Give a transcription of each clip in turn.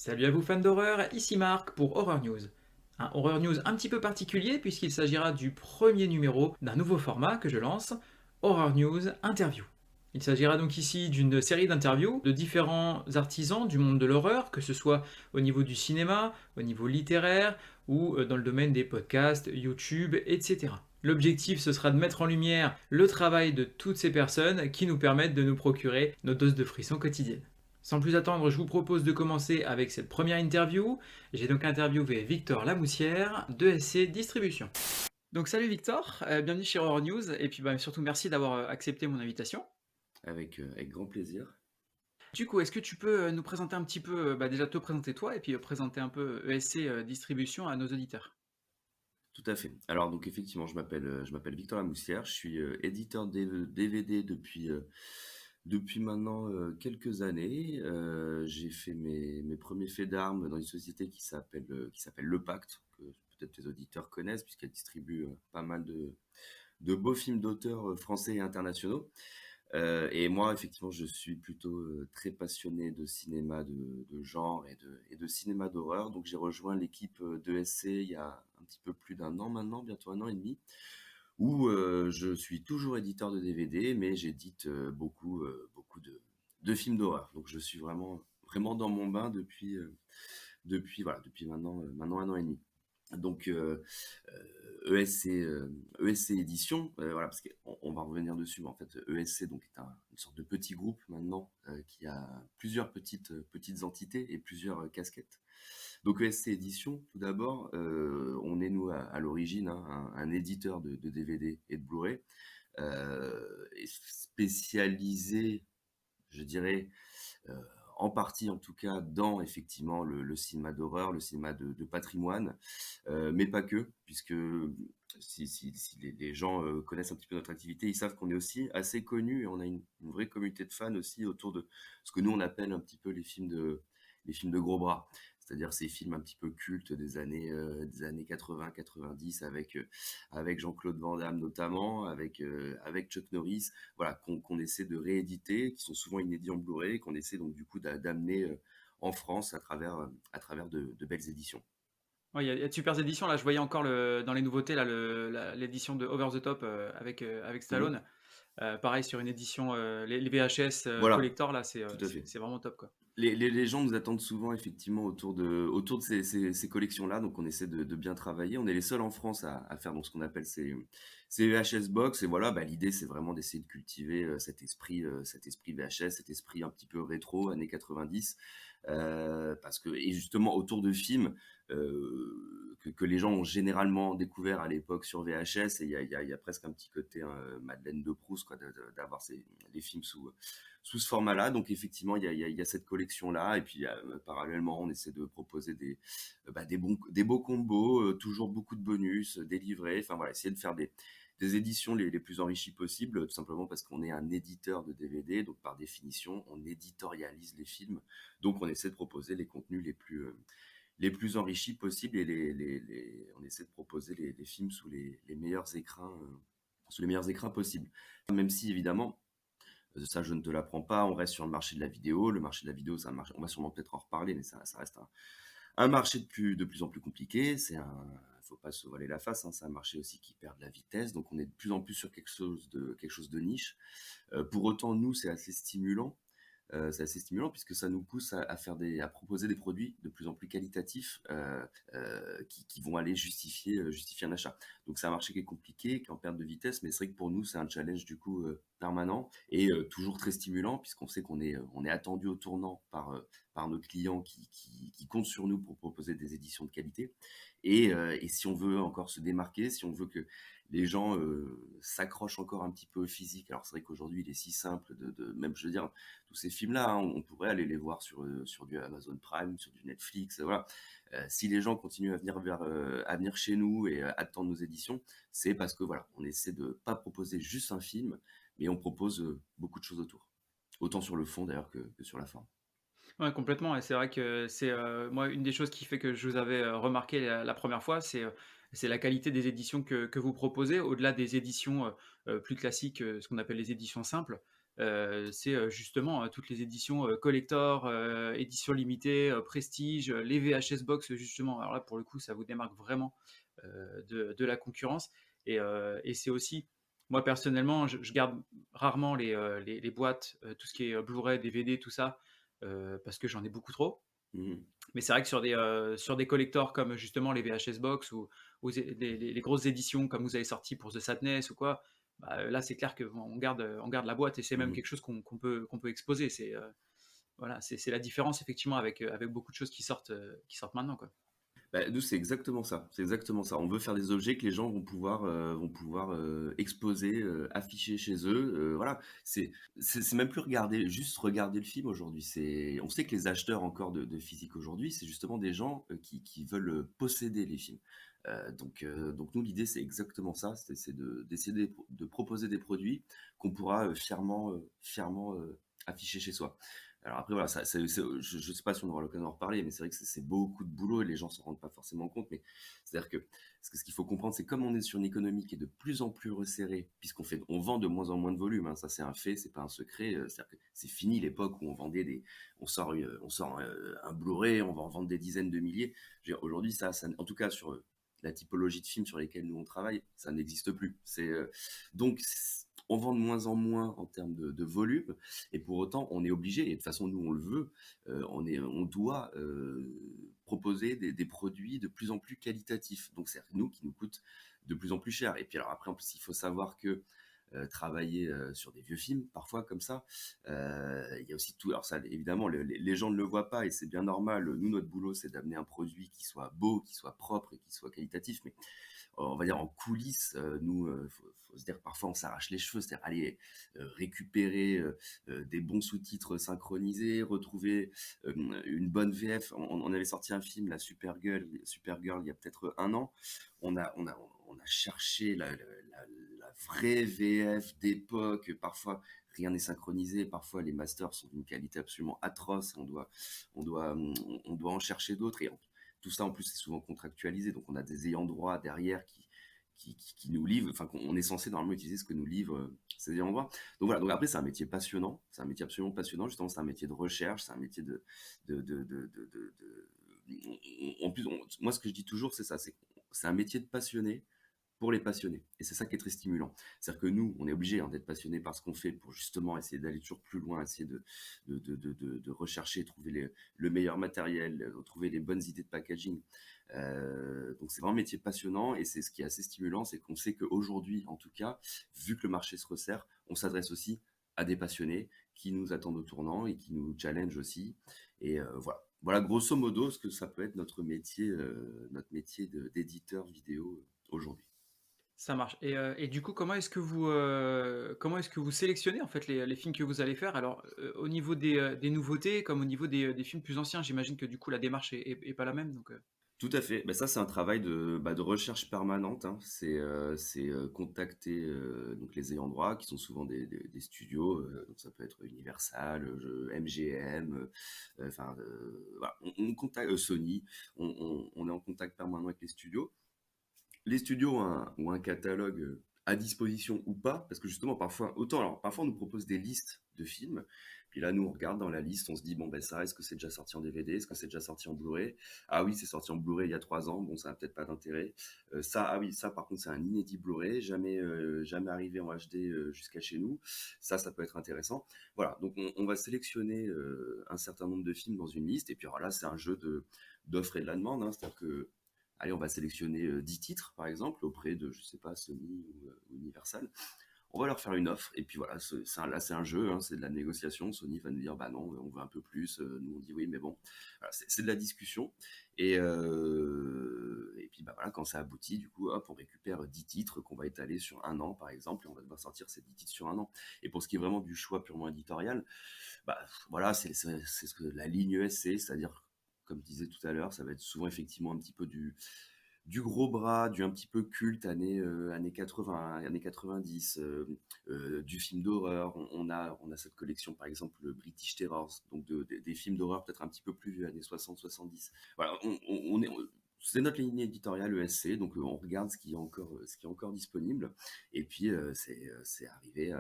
Salut à vous fans d'horreur, ici Marc pour Horror News. Un Horror News un petit peu particulier puisqu'il s'agira du premier numéro d'un nouveau format que je lance, Horror News Interview. Il s'agira donc ici d'une série d'interviews de différents artisans du monde de l'horreur, que ce soit au niveau du cinéma, au niveau littéraire ou dans le domaine des podcasts, YouTube, etc. L'objectif, ce sera de mettre en lumière le travail de toutes ces personnes qui nous permettent de nous procurer nos doses de frissons quotidiennes. Sans plus attendre, je vous propose de commencer avec cette première interview. J'ai donc interviewé Victor Lamoussière de SC Distribution. Donc salut Victor, bienvenue chez Horror News et puis surtout merci d'avoir accepté mon invitation. Avec grand plaisir. Du coup, est-ce que tu peux nous présenter un petit peu, déjà te présenter toi et puis présenter un peu ESC Distribution à nos auditeurs. Tout à fait. Alors donc effectivement, je m'appelle Victor Lamoussière, je suis éditeur de DVD depuis maintenant quelques années. J'ai fait mes premiers faits d'armes dans une société qui s'appelle Le Pacte, que peut-être les auditeurs connaissent, puisqu'elle distribue pas mal de beaux films d'auteurs français et internationaux. Et moi, effectivement, je suis plutôt très passionné de cinéma de genre et de cinéma d'horreur. Donc, j'ai rejoint l'équipe de SC il y a un petit peu plus d'un an maintenant, bientôt un an et demi, où je suis toujours éditeur de DVD, mais j'édite beaucoup de films d'horreur. Donc, je suis vraiment dans mon bain depuis maintenant un an et demi. Donc, ESC, ESC Édition, voilà, parce qu'on va revenir dessus, mais en fait, ESC donc, est une sorte de petit groupe maintenant qui a plusieurs petites entités et plusieurs casquettes. Donc, ESC Édition, tout d'abord, on est, nous, à l'origine, hein, un éditeur de DVD et de Blu-ray, et spécialisé, je dirais, euh, en partie en tout cas dans effectivement le cinéma d'horreur, le cinéma de patrimoine, mais pas que, puisque si les gens connaissent un petit peu notre activité, ils savent qu'on est aussi assez connu et on a une vraie communauté de fans aussi autour de ce que nous on appelle un petit peu les films de gros bras. C'est-à-dire ces films un petit peu cultes des années 80-90 avec Jean-Claude Van Damme notamment, avec Chuck Norris, voilà, qu'on essaie de rééditer, qui sont souvent inédits en Blu-ray, qu'on essaie donc du coup d'amener en France à travers de belles éditions. Ouais, il y a de super éditions là, je voyais encore dans les nouveautés là, l'édition de Over the Top avec Mhm. Stallone. Pareil sur une édition, les VHS Voilà, collector là, c'est tout euh, à c'est fait. c'est vraiment top quoi. Les gens nous attendent souvent effectivement autour de ces collections-là, donc on essaie de bien travailler. On est les seuls en France à faire donc ce qu'on appelle ces VHS box, et voilà, bah, l'idée c'est vraiment d'essayer de cultiver cet esprit VHS, cet esprit un petit peu rétro, années 90, parce que, et justement autour de films que les gens ont généralement découvert à l'époque sur VHS, et il y a presque un petit côté Madeleine de Proust, quoi, d'avoir les films sous ce format-là. Donc effectivement, il y a cette collection-là. Et puis parallèlement, on essaie de proposer des beaux combos, toujours beaucoup de bonus, des livrets. Enfin voilà, essayer de faire des éditions les plus enrichies possibles, tout simplement parce qu'on est un éditeur de DVD. Donc par définition, on éditorialise les films. Donc on essaie de proposer les contenus les plus enrichis possibles, et on essaie de proposer les films sous les meilleurs écrans possibles. Même si évidemment, ça, je ne te l'apprends pas. On reste sur le marché de la vidéo. Le marché de la vidéo, c'est un marché, on va sûrement peut-être en reparler, mais ça reste un marché de plus en plus compliqué. Faut pas se voiler la face, hein. C'est un marché aussi qui perd de la vitesse. Donc, on est de plus en plus sur quelque chose de niche. Pour autant, nous, c'est assez stimulant puisque ça nous pousse à proposer des produits de plus en plus qualitatifs, qui vont aller justifier un achat. Donc c'est un marché qui est compliqué, qui est en perte de vitesse, mais c'est vrai que pour nous c'est un challenge du coup permanent et toujours très stimulant, puisqu'on sait qu'on est attendu au tournant par nos clients qui comptent sur nous pour proposer des éditions de qualité. Et si on veut encore se démarquer, si on veut que les gens s'accrochent encore un petit peu au physique, alors c'est vrai qu'aujourd'hui il est si simple même, je veux dire, tous ces films-là, hein, on pourrait aller les voir sur du Amazon Prime, sur du Netflix, voilà. Si les gens continuent à venir chez nous et attendre nos éditions, c'est parce que voilà, on essaie de pas proposer juste un film, mais on propose beaucoup de choses autour. Autant sur le fond d'ailleurs que sur la forme. Ouais, complètement. Et c'est vrai que c'est moi une des choses qui fait que je vous avais remarqué la première fois, c'est la qualité des éditions que vous proposez, au-delà des éditions plus classiques, ce qu'on appelle les éditions simples. c'est justement toutes les éditions collector, éditions limitées, prestige, les VHS box justement. Alors là, pour le coup, ça vous démarque vraiment de la concurrence. Et c'est aussi, moi personnellement, je garde rarement les boîtes, tout ce qui est Blu-ray, DVD, tout ça, parce que j'en ai beaucoup trop. Mmh. Mais c'est vrai que sur des collectors comme justement les VHS Box ou les grosses éditions comme vous avez sorti pour The Sadness ou quoi, bah, là c'est clair on garde la boîte et c'est même Mmh. quelque chose qu'on peut exposer. Voilà, c'est la différence effectivement avec beaucoup de choses qui sortent maintenant, quoi. Bah, nous, c'est exactement ça. C'est exactement ça. On veut faire des objets que les gens vont pouvoir exposer, afficher chez eux. Voilà. C'est même plus juste regarder le film aujourd'hui. On sait que les acheteurs encore de physique aujourd'hui, c'est justement des gens qui veulent posséder les films. Donc nous, l'idée, c'est exactement ça. D'essayer de proposer des produits qu'on pourra fièrement afficher chez soi. Alors après, voilà, je ne sais pas si on aura l'occasion d'en reparler, mais c'est vrai que c'est beaucoup de boulot et les gens s'en rendent pas forcément compte. Mais c'est-à-dire que ce qu'il faut comprendre, c'est comme on est sur une économie qui est de plus en plus resserrée, on vend de moins en moins de volume. Hein, ça, c'est un fait, c'est pas un secret. C'est-à-dire que c'est fini l'époque où on sort un Blu-ray, on va en vendre des dizaines de milliers. Je veux dire, aujourd'hui, en tout cas sur la typologie de films sur lesquels nous on travaille, ça n'existe plus. On vend de moins en moins en termes de volume, et pour autant, on est obligé, et de toute façon, nous, on le veut, on doit proposer des produits de plus en plus qualitatifs. Donc, c'est nous qui nous coûtent de plus en plus cher. Et puis, alors après, en plus, il faut savoir que travailler sur des vieux films, parfois comme ça, il y a aussi tout. Alors, ça, évidemment, les gens ne le voient pas, et c'est bien normal. Nous, notre boulot, c'est d'amener un produit qui soit beau, qui soit propre et qui soit qualitatif. Mais on va dire en coulisses, nous, faut se dire parfois on s'arrache les cheveux, c'est-à-dire aller récupérer des bons sous-titres synchronisés, retrouver une bonne VF. On avait sorti un film, la Supergirl, il y a peut-être un an. On a cherché la vraie VF d'époque. Parfois, rien n'est synchronisé. Parfois, les masters sont d'une qualité absolument atroce. On doit en chercher d'autres. Et tout ça, en plus, c'est souvent contractualisé. Donc, on a des ayants droit derrière qui nous livrent. Enfin, on est censé normalement utiliser ce que nous livrent ces ayants droit. Donc, voilà. Donc, après, c'est un métier passionnant. C'est un métier absolument passionnant. Justement, c'est un métier de recherche. C'est un métier en plus, moi, ce que je dis toujours, c'est ça. C'est un métier de passionné pour les passionnés. Et c'est ça qui est très stimulant. C'est-à-dire que nous, on est obligé d'être passionnés par ce qu'on fait pour justement essayer d'aller toujours plus loin, essayer de rechercher, trouver le meilleur matériel, trouver les bonnes idées de packaging. Donc c'est vraiment un métier passionnant, et c'est ce qui est assez stimulant, c'est qu'on sait qu'aujourd'hui, en tout cas, vu que le marché se resserre, on s'adresse aussi à des passionnés qui nous attendent au tournant et qui nous challenge aussi. Et voilà. Voilà grosso modo ce que ça peut être notre métier d'éditeur vidéo aujourd'hui. Ça marche. Et du coup, comment est-ce que vous sélectionnez en fait les films que vous allez faire? Alors, au niveau des nouveautés, comme au niveau des films plus anciens, j'imagine que du coup la démarche est pas la même, donc. Tout à fait. Ça, c'est un travail de recherche permanente, hein. C'est contacter donc les ayants droit, qui sont souvent des studios. Donc ça peut être Universal, MGM, enfin voilà. On contacte Sony. On est en contact permanent avec les studios. Les studios ont un catalogue à disposition ou pas, parce que justement, parfois on nous propose des listes de films, puis là, nous, on regarde dans la liste, on se dit, bon, ben ça, est-ce que c'est déjà sorti en DVD, est-ce que c'est déjà sorti en Blu-ray? Ah oui, c'est sorti en Blu-ray il y a 3 ans, bon, ça n'a peut-être pas d'intérêt. Ah oui, ça, par contre, c'est un inédit Blu-ray, jamais arrivé en HD jusqu'à chez nous. Ça peut être intéressant. Voilà, donc on va sélectionner un certain nombre de films dans une liste, et puis alors là, c'est un jeu d'offre et de la demande, hein, c'est-à-dire que allez, on va sélectionner 10 titres, par exemple, auprès de, je sais pas, Sony ou Universal. On va leur faire une offre, et puis voilà, là c'est un jeu, hein, c'est de la négociation. Sony va nous dire, bah non, on veut un peu plus. Nous on dit oui, mais bon, voilà, c'est de la discussion. Et puis bah voilà, quand ça aboutit, du coup, hop, on récupère 10 titres qu'on va étaler sur un an, par exemple, et on va devoir sortir ces 10 titres sur un an. Et pour ce qui est vraiment du choix purement éditorial, bah voilà, c'est ce que la ligne ESC, c'est-à-dire, comme je disais tout à l'heure, ça va être souvent effectivement un petit peu du gros bras, du un petit peu culte, années 80, années 90, du film d'horreur. On a cette collection, par exemple, le British Terrors, donc des films d'horreur peut-être un petit peu plus vieux, années 60, 70. Voilà, c'est notre ligne éditoriale ESC, donc on regarde ce qui est encore disponible, et puis c'est arriver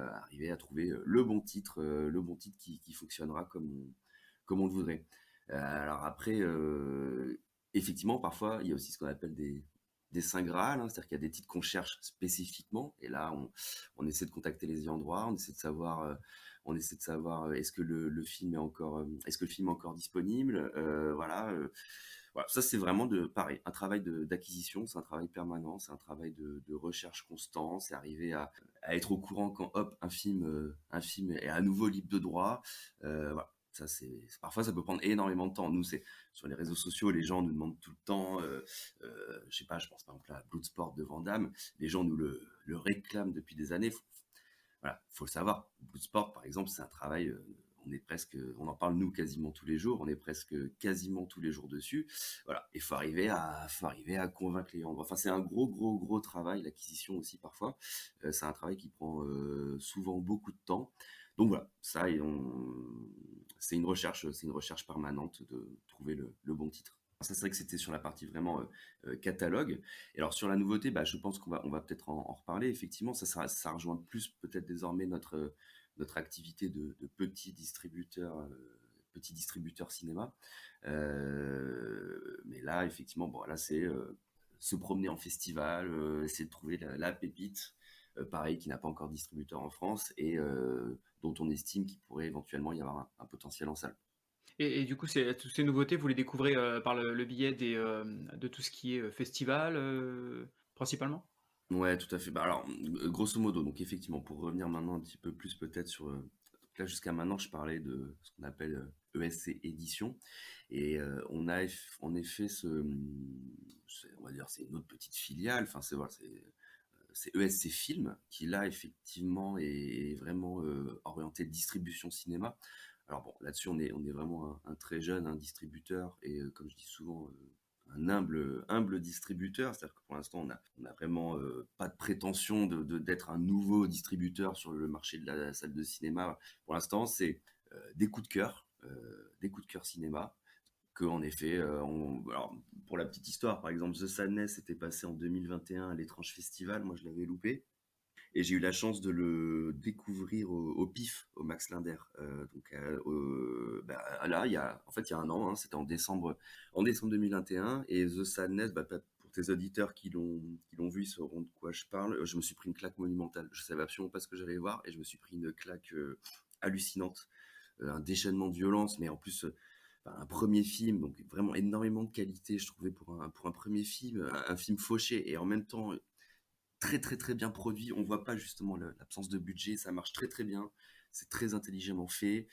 à trouver le bon titre qui fonctionnera comme on le voudrait. Alors après, effectivement, parfois, il y a aussi ce qu'on appelle des saints Graal, hein, c'est-à-dire qu'il y a des titres qu'on cherche spécifiquement, et là, on essaie de contacter les ayants droit, on essaie de savoir, est-ce que le film est encore disponible, voilà, ça c'est vraiment pareil, un travail d'acquisition, c'est un travail permanent, c'est un travail de recherche constant, c'est arriver à être au courant quand hop un film est à nouveau libre de droit. Voilà. Ça, parfois ça peut prendre énormément de temps. Nous, c'est sur les réseaux sociaux, les gens nous demandent tout le temps, je sais pas, je pense par exemple à Bloodsport de Van Damme, les gens nous le réclament depuis des années. Voilà, faut le savoir. Bloodsport, par exemple, c'est un travail. On en parle nous quasiment tous les jours. On est presque quasiment tous les jours dessus. Voilà, il faut arriver à convaincre les gens. Enfin, c'est un gros, gros, gros travail, l'acquisition aussi parfois. C'est un travail qui prend souvent beaucoup de temps. Donc voilà, ça, c'est une recherche permanente de trouver le bon titre. Ça, c'est vrai que c'était sur la partie vraiment catalogue. Et alors sur la nouveauté, bah, je pense qu'on va peut-être en reparler. Effectivement, ça rejoint plus peut-être désormais notre activité de petit distributeur cinéma. Mais là, effectivement, bon, là, c'est se promener en festival, essayer de trouver la pépite, pareil, qui n'a pas encore de distributeur en France et dont on estime qu'il pourrait éventuellement y avoir un potentiel en salle. Et du coup, toutes ces nouveautés, vous les découvrez, par le biais de tout ce qui est, festival, principalement? Ouais, tout à fait. Bah, alors, grosso modo, donc effectivement, pour revenir maintenant un petit peu plus peut-être sur, donc là jusqu'à maintenant, je parlais de ce qu'on appelle ESC Édition, et on a en effet on va dire, c'est une autre petite filiale. Enfin, c'est voilà, c'est ESC Film qui là effectivement est vraiment orienté distribution cinéma. Alors bon, là-dessus on est vraiment un très jeune distributeur, et comme je dis souvent, un humble distributeur. C'est-à-dire que pour l'instant on a vraiment pas de prétention d'être un nouveau distributeur sur le marché de la salle de cinéma. Pour l'instant c'est des coups de cœur cinéma, que en effet, alors, pour la petite histoire, par exemple, The Sadness était passé en 2021 à l'Étrange Festival, moi je l'avais loupé, et j'ai eu la chance de le découvrir au PIF, au Max Linder. Donc bah, là, il y a un an, hein, c'était en décembre 2021, et The Sadness, bah, pour tes auditeurs qui l'ont vu, ils sauront de quoi je parle. Je me suis pris une claque monumentale. Je savais absolument pas ce que j'allais voir, et je me suis pris une claque hallucinante, un déchaînement de violence, mais en plus enfin, un premier film, donc vraiment énormément de qualité, je trouvais, pour un premier film, un film fauché et en même temps très très très bien produit. On voit pas justement l'absence de budget, ça marche très très bien, c'est très intelligemment fait.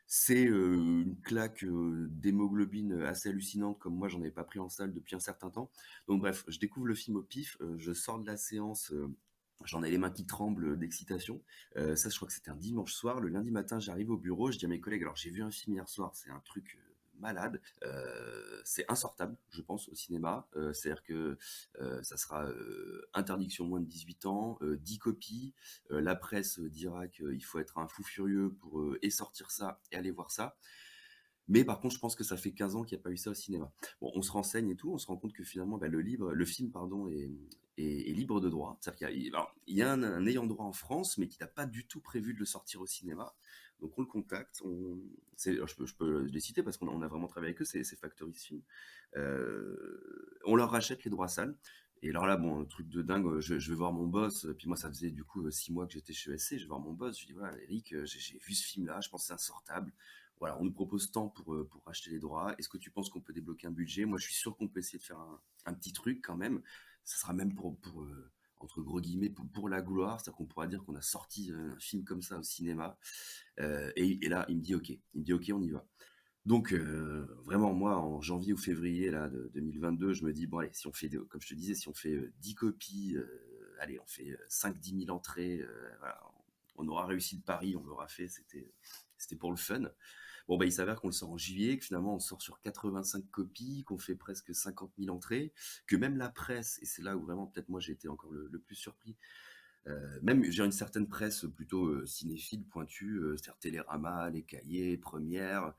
C'est une claque d'hémoglobine assez hallucinante, comme moi j'en avais pas pris en salle depuis un certain temps. Donc bref, je découvre le film au pif, je sors de la séance, j'en ai les mains qui tremblent d'excitation. Ça, je crois que c'était un dimanche soir. Le lundi matin, j'arrive au bureau, je dis à mes collègues, alors j'ai vu un film hier soir, c'est un truc malade. C'est insortable, je pense, au cinéma. C'est-à-dire que ça sera interdiction moins de 18 ans, 10 copies. La presse dira qu'il faut être un fou furieux pour et sortir ça et aller voir ça. Mais par contre, je pense que ça fait 15 ans qu'il n'y a pas eu ça au cinéma. Bon, on se renseigne et tout, on se rend compte que finalement, bah, le film, pardon, est libre de droit. C'est-à-dire qu'il y a un ayant droit en France, mais qui n'a pas du tout prévu de le sortir au cinéma. Donc on le contacte, alors, je peux les citer parce qu'on a vraiment travaillé avec eux, c'est Factory Film. On leur rachète les droits salles. Et alors là, bon, un truc de dingue, je vais voir mon boss, puis moi ça faisait du coup 6 mois que j'étais chez ESC, je vais voir mon boss, je dis voilà Eric, j'ai vu ce film-là, je pense que c'est insortable. Voilà, on nous propose tant pour racheter les droits. Est-ce que tu penses qu'on peut débloquer un budget? Moi, je suis sûr qu'on peut essayer de faire un petit truc quand même. Ça sera même entre gros guillemets, pour la gloire. C'est-à-dire qu'on pourra dire qu'on a sorti un film comme ça au cinéma. Et là, il me dit OK. Il me dit OK, on y va. Donc, vraiment, moi, en janvier ou février là, de 2022, je me dis, bon, allez, si on fait, comme je te disais, si on fait 10 copies, allez, on fait 5-10 000 entrées, voilà, on aura réussi le pari, on l'aura fait, c'était pour le fun. Bon, bah, il s'avère qu'on le sort en juillet, que finalement on sort sur 85 copies, qu'on fait presque 50 000 entrées, que même la presse, et c'est là où vraiment peut-être moi j'ai été encore le plus surpris, même j'ai une certaine presse plutôt cinéphile, pointue, c'est-à-dire Télérama, Les Cahiers, Première,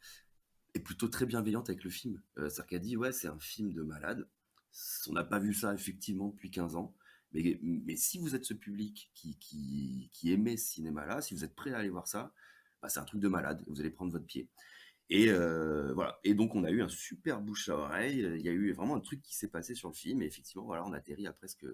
est plutôt très bienveillante avec le film. C'est-à-dire qu'elle dit ouais c'est un film de malade, On n'a pas vu ça effectivement depuis 15 ans. Mais si vous êtes ce public qui aimait ce cinéma-là, si vous êtes prêt à aller voir ça, bah, c'est un truc de malade. Vous allez prendre votre pied. Et voilà. Et donc on a eu un super bouche à oreille. Il y a eu vraiment un truc qui s'est passé sur le film. Et effectivement, voilà, on atterrit à presque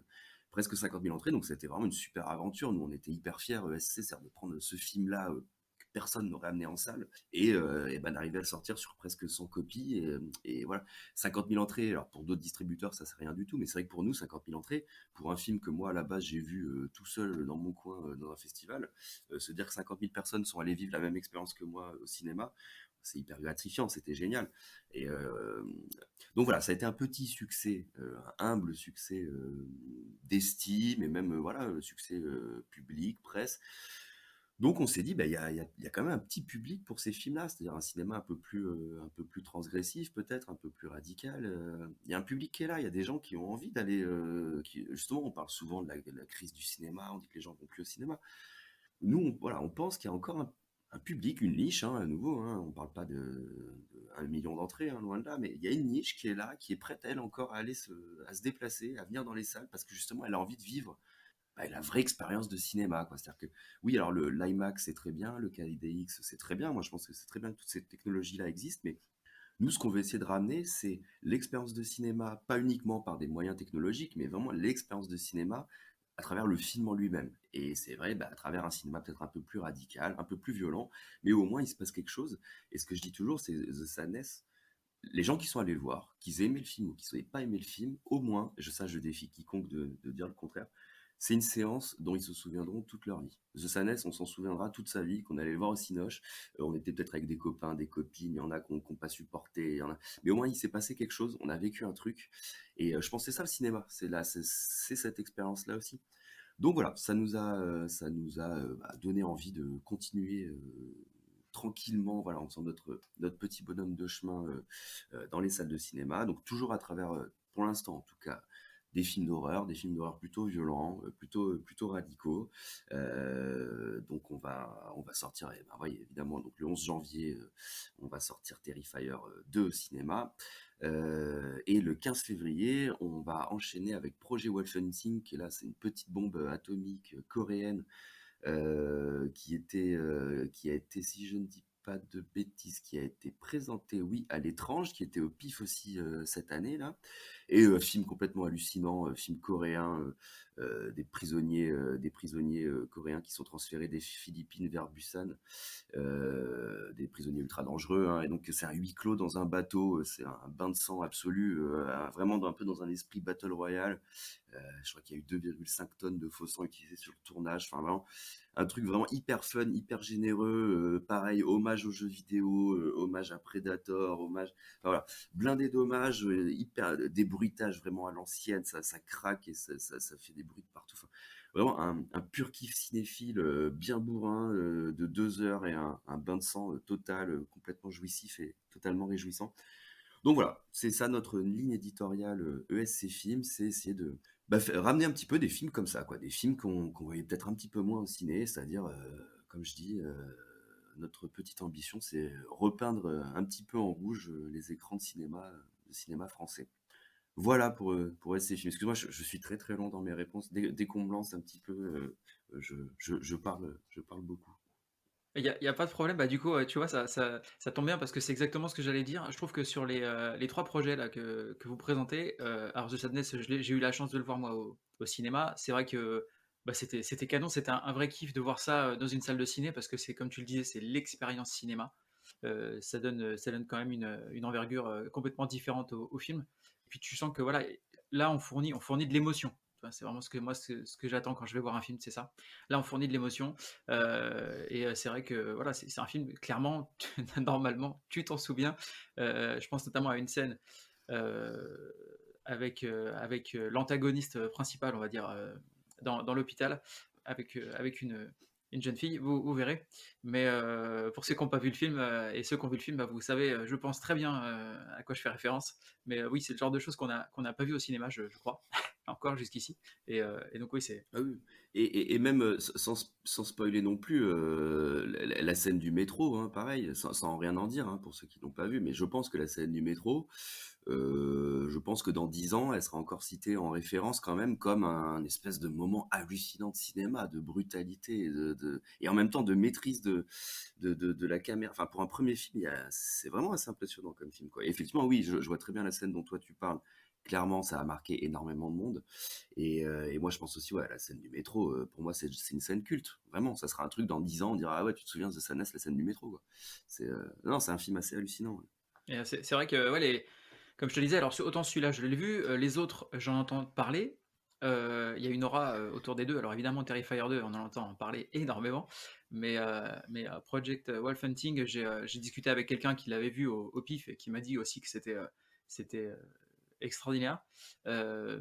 50 000 entrées. Donc c'était vraiment une super aventure. Nous, on était hyper fiers, ESC, c'est de prendre ce film-là que personne n'aurait amené en salle et ben, d'arriver à le sortir sur presque 100 copies. Et voilà, 50 000 entrées. Alors pour d'autres distributeurs, ça c'est rien du tout. Mais c'est vrai que pour nous, 50 000 entrées, pour un film que moi à la base j'ai vu tout seul dans mon coin dans un festival, se dire que 50 000 personnes sont allées vivre la même expérience que moi au cinéma, c'est hyper gratifiant, c'était génial. Et donc voilà, ça a été un petit succès, un humble succès d'estime et même voilà, succès public, presse. Donc on s'est dit, bah, il y a quand même un petit public pour ces films-là, c'est-à-dire un cinéma un peu plus transgressif peut-être, un peu plus radical. Il y a un public qui est là, il y a des gens qui ont envie d'aller... justement, on parle souvent de la crise du cinéma, on dit que les gens vont plus au cinéma. Nous, voilà, on pense qu'il y a encore un public, une niche, hein, à nouveau, hein, on ne parle pas de 1 million d'entrées, hein, loin de là, mais il y a une niche qui est là, qui est prête, elle, encore à se déplacer, à venir dans les salles, parce que justement, elle a envie de vivre bah, la vraie expérience de cinéma, quoi. C'est-à-dire que, oui, alors l'IMAX, c'est très bien, le 4DX, c'est très bien, moi je pense que c'est très bien que toutes ces technologies-là existent, mais nous, ce qu'on veut essayer de ramener, c'est l'expérience de cinéma, pas uniquement par des moyens technologiques, mais vraiment l'expérience de cinéma à travers le film en lui-même. Et c'est vrai, bah, à travers un cinéma peut-être un peu plus radical, un peu plus violent, mais au moins il se passe quelque chose. Et ce que je dis toujours, c'est The Sadness. Les gens qui sont allés le voir, qu'ils aient aimé le film ou qu'ils n'aient pas aimé le film, au moins, je défie quiconque de dire le contraire, c'est une séance dont ils se souviendront toute leur vie. The Sadness, on s'en souviendra toute sa vie, qu'on allait le voir au Cinoche. On était peut-être avec des copains, des copines, il y en a qui n'ont pas supporté, mais au moins il s'est passé quelque chose, on a vécu un truc. Et je pense que c'est ça le cinéma, c'est cette expérience-là aussi. Donc voilà, ça nous a bah, donné envie de continuer tranquillement, voilà, en faisant notre petit bonhomme de chemin dans les salles de cinéma. Donc toujours à travers, pour l'instant en tout cas, des films d'horreur plutôt violents, plutôt radicaux. Donc on va sortir, eh ben, oui, évidemment, donc le 11 janvier, on va sortir Terrifier 2 au cinéma. Et le 15 février, on va enchaîner avec Projet Wolfenstein, qui est là, c'est une petite bombe atomique coréenne qui a été, si je ne dis pas de bêtises, qui a été présenté, oui, à l'étrange, qui était au PIF aussi cette année là, et film complètement hallucinant, film coréen, des prisonniers coréens qui sont transférés des Philippines vers Busan, des prisonniers ultra dangereux, hein, et donc c'est un huis clos dans un bateau, c'est un bain de sang absolu, vraiment un peu dans un esprit battle royale. Je crois qu'il y a eu 2,5 tonnes de faux sang utilisés sur le tournage. Enfin, vraiment, un truc vraiment hyper fun, hyper généreux. Pareil, hommage aux jeux vidéo, hommage à Predator, hommage. Enfin, voilà, blindé d'hommages, hyper des bruitages vraiment à l'ancienne. Ça craque et ça fait des bruits de partout. Enfin, vraiment un pur kiff cinéphile, bien bourrin, de 2 heures et un bain de sang total, complètement jouissif et totalement réjouissant. Donc voilà, c'est ça notre ligne éditoriale ESC Films, c'est essayer de bah, ramener un petit peu des films comme ça, quoi, des films qu'on voyait peut-être un petit peu moins au ciné, c'est-à-dire, comme je dis, notre petite ambition, c'est repeindre un petit peu en rouge les écrans de cinéma français. Voilà pour ESC Films. Excuse-moi, je suis très très long dans mes réponses. Dès qu'on me lance un petit peu, je parle beaucoup. Il y a pas de problème. Bah, du coup, tu vois, ça tombe bien parce que c'est exactement ce que j'allais dire. Je trouve que sur les 3 projets là que vous présentez, alors The Sadness, j'ai eu la chance de le voir moi au cinéma. C'est vrai que, bah, c'était canon, c'était un vrai kiff de voir ça, dans une salle de ciné parce que c'est comme tu le disais, c'est l'expérience cinéma. Ça donne quand même une envergure, complètement différente au film. Et puis tu sens que voilà, là on fournit de l'émotion. Tu vois? C'est vraiment ce que j'attends quand je vais voir un film, c'est ça. Là, on fournit de l'émotion. Et c'est vrai que voilà, c'est un film, clairement, normalement, tu t'en souviens. Je pense notamment à une scène euh, avec l'antagoniste principal, on va dire, dans l'hôpital, avec une jeune fille, vous verrez. Mais pour ceux qui n'ont pas vu le film, et ceux qui ont vu le film, bah, vous savez, je pense très bien à quoi je fais référence. Mais oui, c'est le genre de choses qu'on n'a pas vu au cinéma, je crois. encore jusqu'ici. Et donc oui, c'est... Ah oui. Et même sans spoiler non plus, la scène du métro, hein, pareil, sans rien en dire, hein, pour ceux qui l'ont pas vu, mais je pense que la scène du métro, je pense que dans 10 ans, elle sera encore citée en référence quand même comme un espèce de moment hallucinant de cinéma, de brutalité, et en même temps de maîtrise de la caméra. Enfin, pour un premier film, c'est vraiment assez impressionnant comme film, quoi. Et effectivement, oui, je vois très bien la scène dont toi tu parles. Clairement, ça a marqué énormément de monde. Et moi, je pense aussi, ouais, la scène du métro, pour moi, c'est une scène culte. Vraiment, ça sera un truc dans 10 ans, on dira, ah ouais, tu te souviens de Sanès, la scène du métro, quoi. Non, c'est un film assez hallucinant. Ouais. Et c'est vrai que ouais, comme je te disais, alors autant celui-là je l'ai vu, les autres j'en entends parler. Il y a une aura autour des deux. Alors évidemment Terrifier 2, on en entend parler énormément, mais Project Wolf Hunting, j'ai discuté avec quelqu'un qui l'avait vu au pif et qui m'a dit aussi que c'était extraordinaire. Euh,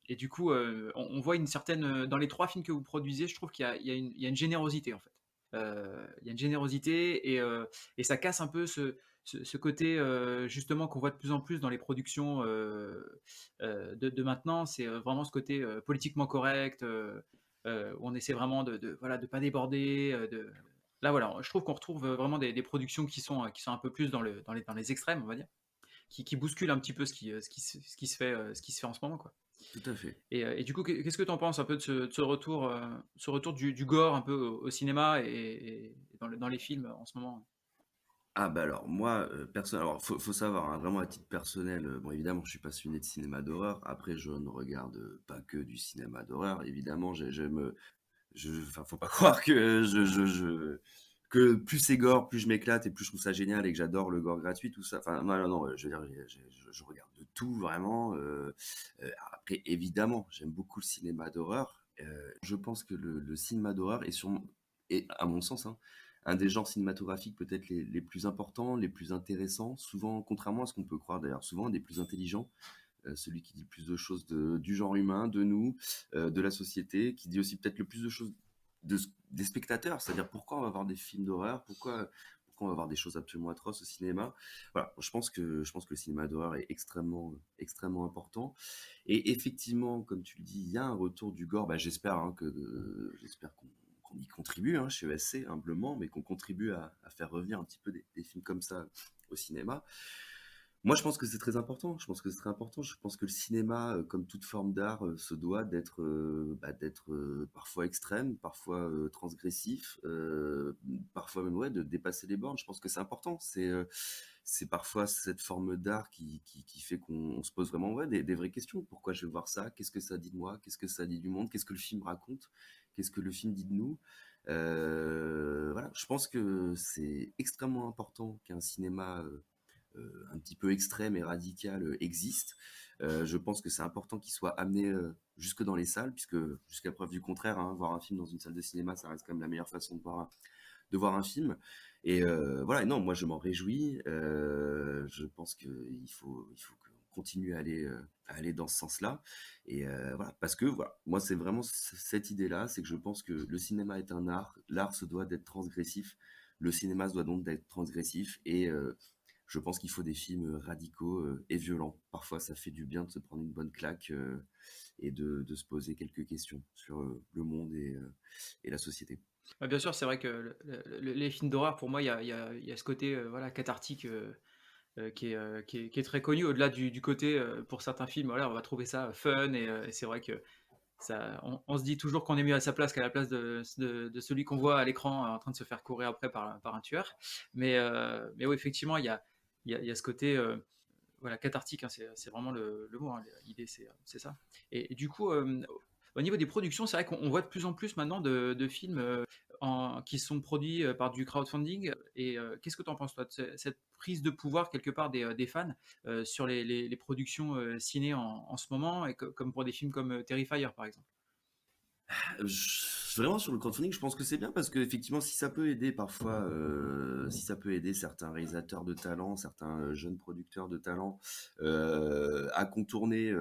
et du coup, on voit une certaine dans les trois films que vous produisez, je trouve qu'il y a une générosité en fait. Il y a une générosité et ça casse un peu ce côté justement qu'on voit de plus en plus dans les productions de maintenant. C'est vraiment ce côté politiquement correct où on essaie vraiment voilà, de pas déborder. Là, voilà, je trouve qu'on retrouve vraiment des productions qui sont un peu plus dans les extrêmes, on va dire, qui bousculent un petit peu ce qui se fait en ce moment, quoi. Tout à fait. Et du coup, qu'est-ce que tu en penses un peu de ce retour du gore un peu au cinéma et dans les films en ce moment? Ah bah alors moi, alors faut savoir, hein, vraiment à titre personnel, bon évidemment je suis passionné de cinéma d'horreur. Après je ne regarde pas que du cinéma d'horreur. Évidemment, enfin faut pas croire que que plus c'est gore, plus je m'éclate et plus je trouve ça génial et que j'adore le gore gratuit, tout ça. Enfin non, non, non, je veux dire, je regarde de tout vraiment. Après évidemment, j'aime beaucoup le cinéma d'horreur. Je pense que le cinéma d'horreur est sûrement, et à mon sens, hein, un des genres cinématographiques peut-être les plus importants, les plus intéressants, souvent, contrairement à ce qu'on peut croire d'ailleurs, souvent des plus intelligents, celui qui dit le plus de choses du genre humain, de nous, de la société, qui dit aussi peut-être le plus de choses des spectateurs, c'est-à-dire pourquoi on va voir des films d'horreur, pourquoi on va voir des choses absolument atroces au cinéma. Voilà, je pense que le cinéma d'horreur est extrêmement, extrêmement important. Et effectivement, comme tu le dis, il y a un retour du gore. Bah, j'espère qu'on y contribue, hein, chez ESC, humblement, mais qu'on contribue à faire revenir un petit peu des films comme ça au cinéma. Moi, je pense que c'est très important. Je pense que c'est très important. Je pense que le cinéma, comme toute forme d'art, se doit d'être parfois extrême, parfois transgressif, parfois même ouais, de dépasser les bornes. Je pense que c'est important. C'est parfois cette forme d'art qui fait qu'on se pose vraiment ouais, des vraies questions. Pourquoi je vais voir ça? Qu'est-ce que ça dit de moi? Qu'est-ce que ça dit du monde? Qu'est-ce que le film raconte? Qu'est-ce que le film dit de nous? Voilà, je pense que c'est extrêmement important qu'un cinéma un petit peu extrême et radical existe. Je pense que c'est important qu'il soit amené jusque dans les salles, puisque jusqu'à preuve du contraire, hein, voir un film dans une salle de cinéma, ça reste quand même la meilleure façon de voir un film. Et voilà, et non, moi je m'en réjouis. Je pense qu'il faut qu'on continue à aller dans ce sens-là. Et voilà, parce que voilà, moi c'est vraiment cette idée-là, c'est que je pense que le cinéma est un art, l'art se doit d'être transgressif, le cinéma se doit donc d'être transgressif, et je pense qu'il faut des films radicaux et violents. Parfois, ça fait du bien de se prendre une bonne claque et de se poser quelques questions sur le monde et la société. Ouais, bien sûr, c'est vrai que les films d'horreur, pour moi, il y a ce côté voilà, cathartique qui est très connu, au-delà du côté, pour certains films, voilà, on va trouver ça fun, et c'est vrai que on se dit toujours qu'on est mieux à sa place qu'à la place de celui qu'on voit à l'écran en train de se faire courir après par un tueur. Mais oui, effectivement, il y a ce côté voilà, cathartique, hein, c'est vraiment le mot, hein, l'idée, c'est ça. Et du coup, au niveau des productions, c'est vrai qu'on voit de plus en plus maintenant de films qui sont produits par du crowdfunding. Et qu'est-ce que tu en penses, toi, de cette prise de pouvoir, quelque part, des fans sur les productions ciné en ce moment, et comme pour des films comme Terrifier, par exemple? Vraiment sur le crowdfunding, je pense que c'est bien parce que effectivement, si ça peut aider parfois, si ça peut aider certains réalisateurs de talent, certains jeunes producteurs de talent à contourner,